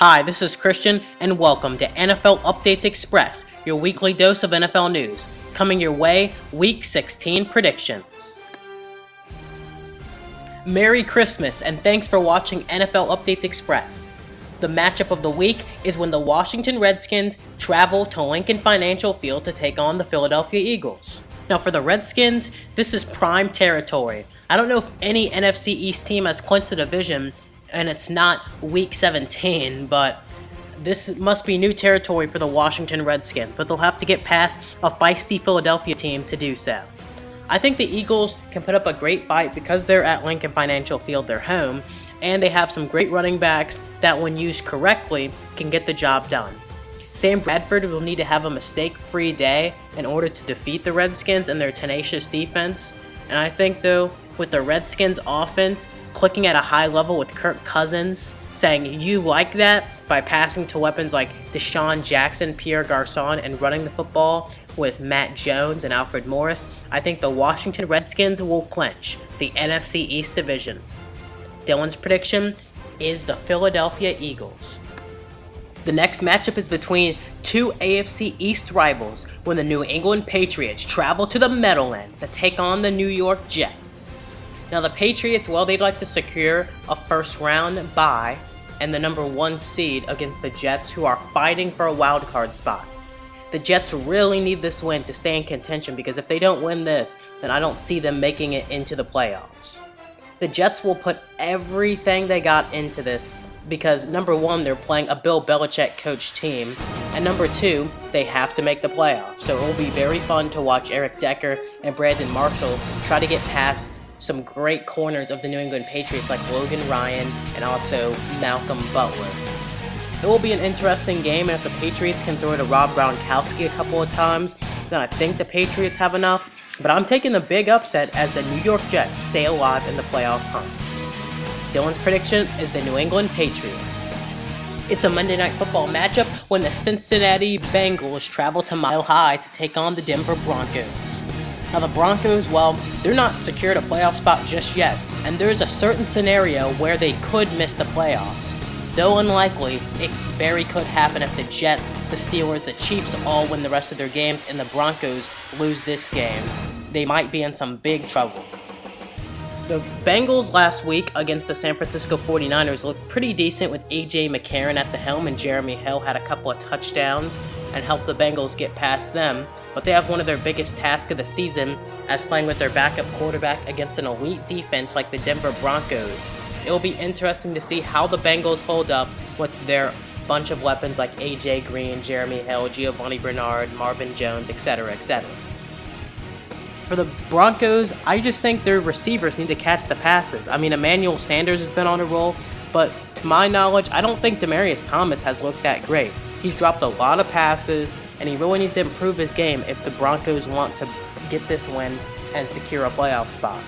Hi, this is Christian, and welcome to NFL Updates Express, your weekly dose of NFL news. Coming your way, Week 16 predictions. Merry Christmas, and thanks for watching NFL Updates Express. The matchup of the week is when the Washington Redskins travel to Lincoln Financial Field to take on the Philadelphia Eagles. Now for the Redskins, this is prime territory. I don't know if any NFC East team has clinched the division, and it's not Week 17, but this must be new territory for the Washington Redskins, but they'll have to get past a feisty Philadelphia team to do so. I think the Eagles can put up a great fight because they're at Lincoln Financial Field, their home, and they have some great running backs that, when used correctly, can get the job done. Sam Bradford will need to have a mistake-free day in order to defeat the Redskins and their tenacious defense, and I think, though, with the Redskins offense clicking at a high level with Kirk Cousins saying, "You like that?" by passing to weapons like Deshaun Jackson, Pierre Garçon, and running the football with Matt Jones and Alfred Morris, I think the Washington Redskins will clinch the NFC East Division. Dylan's prediction is the Philadelphia Eagles. The next matchup is between two AFC East rivals when the New England Patriots travel to the Meadowlands to take on the New York Jets. Now the Patriots, well, they'd like to secure a first-round bye and the number 1 seed against the Jets, who are fighting for a wildcard spot. The Jets really need this win to stay in contention, because if they don't win this, then I don't see them making it into the playoffs. The Jets will put everything they got into this because, number 1, they're playing a Bill Belichick coach team, and number 2, they have to make the playoffs. So it will be very fun to watch Eric Decker and Brandon Marshall try to get past some great corners of the New England Patriots like Logan Ryan and also Malcolm Butler. It will be an interesting game, and if the Patriots can throw it to Rob Gronkowski a couple of times, then I think the Patriots have enough, but I'm taking the big upset as the New York Jets stay alive in the playoff hunt. Dylan's prediction is the New England Patriots. It's a Monday Night Football matchup when the Cincinnati Bengals travel to Mile High to take on the Denver Broncos. Now the Broncos, well, they're not secured a playoff spot just yet, and there's a certain scenario where they could miss the playoffs. Though unlikely, it very could happen if the Jets, the Steelers, the Chiefs all win the rest of their games and the Broncos lose this game. They might be in some big trouble. The Bengals last week against the San Francisco 49ers looked pretty decent with A.J. McCarron at the helm, and Jeremy Hill had a couple of touchdowns and helped the Bengals get past them. But they have one of their biggest tasks of the season as playing with their backup quarterback against an elite defense like the Denver Broncos. It will be interesting to see how the Bengals hold up with their bunch of weapons like A.J. Green, Jeremy Hill, Giovanni Bernard, Marvin Jones, etc., etc. For the Broncos, I just think their receivers need to catch the passes. I mean, Emmanuel Sanders has been on a roll, but to my knowledge, I don't think Demaryius Thomas has looked that great. He's dropped a lot of passes, and he really needs to improve his game if the Broncos want to get this win and secure a playoff spot.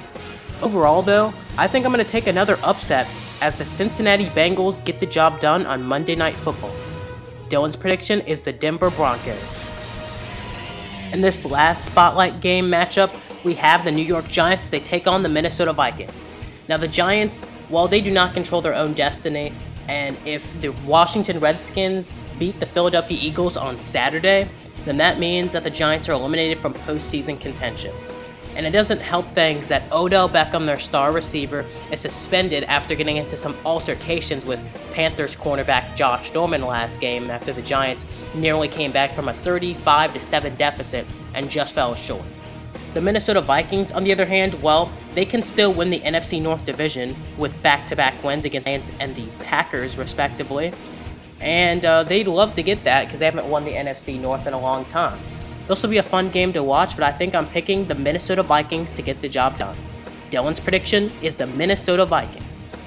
Overall, though, I think I'm going to take another upset as the Cincinnati Bengals get the job done on Monday Night Football. Dylan's prediction is the Denver Broncos. In this last Spotlight game matchup, we have the New York Giants. They take on the Minnesota Vikings. Now the Giants, while they do not control their own destiny, and if the Washington Redskins beat the Philadelphia Eagles on Saturday, then that means that the Giants are eliminated from postseason contention. And it doesn't help things that Odell Beckham, their star receiver, is suspended after getting into some altercations with Panthers cornerback Josh Norman last game after the Giants nearly came back from a 35-7 deficit and just fell short. The Minnesota Vikings, on the other hand, well, they can still win the NFC North Division with back-to-back wins against the Giants and the Packers, respectively. And they'd love to get that because they haven't won the NFC North in a long time. This will be a fun game to watch, but I think I'm picking the Minnesota Vikings to get the job done. Dylan's prediction is the Minnesota Vikings.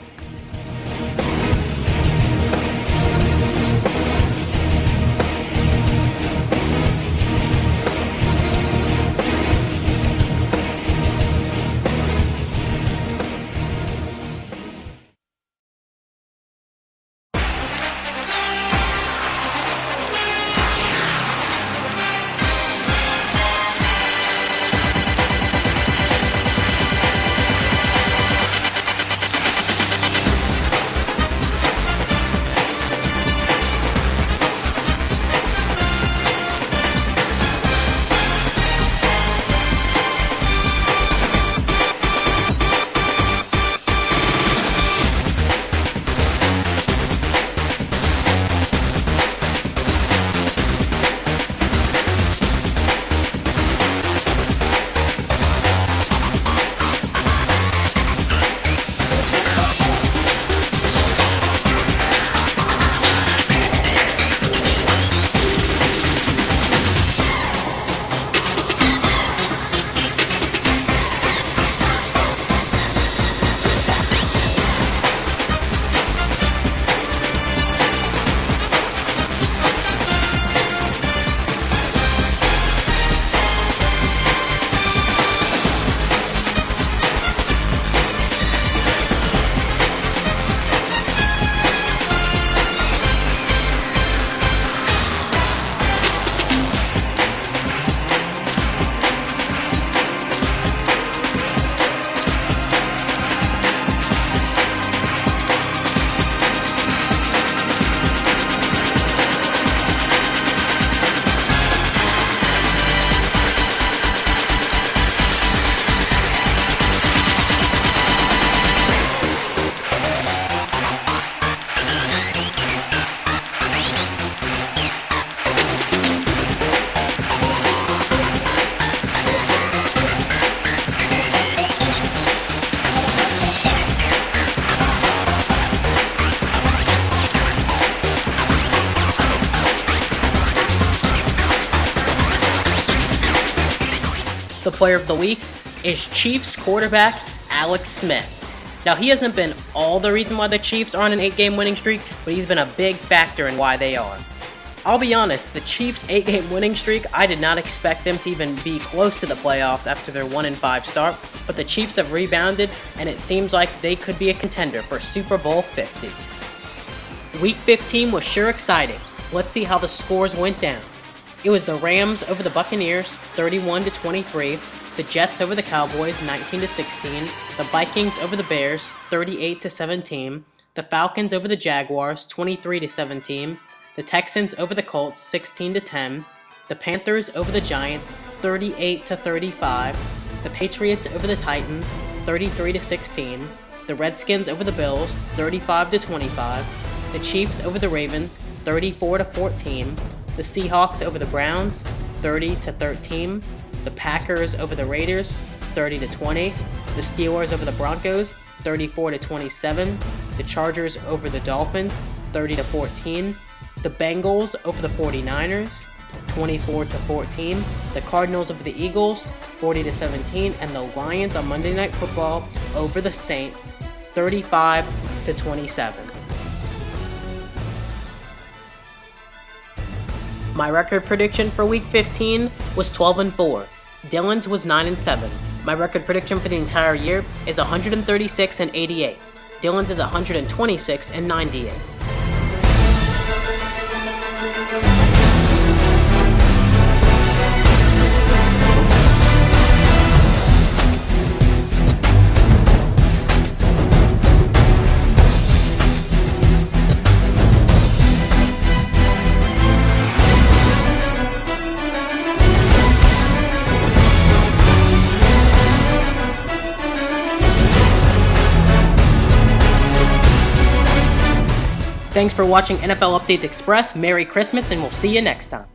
The player of the week is Chiefs quarterback Alex Smith. Now, he hasn't been all the reason why the Chiefs are on an 8-game winning streak, but he's been a big factor in why they are. I'll be honest, the Chiefs' 8-game winning streak, I did not expect them to even be close to the playoffs after their 1-5 start, but the Chiefs have rebounded, and it seems like they could be a contender for Super Bowl 50. Week 15 was sure exciting. Let's see how the scores went down. It was the Rams over the Buccaneers, 31-23, the Jets over the Cowboys, 19-16, the Vikings over the Bears, 38-17, the Falcons over the Jaguars, 23-17, the Texans over the Colts, 16-10, the Panthers over the Giants, 38-35, the Patriots over the Titans, 33-16, the Redskins over the Bills, 35-25, the Chiefs over the Ravens, 34-14, the Seahawks over the Browns, 30-13, the Packers over the Raiders, 30-20, the Steelers over the Broncos, 34-27, the Chargers over the Dolphins, 30-14, the Bengals over the 49ers, 24-14, the Cardinals over the Eagles, 40-17, and the Lions on Monday Night Football over the Saints, 35-27. My record prediction for Week 15 was 12-4. Dylan's was 9-7. My record prediction for the entire year is 136-88. Dylan's is 126-98. Thanks for watching NFL Updates Express. Merry Christmas, and we'll see you next time.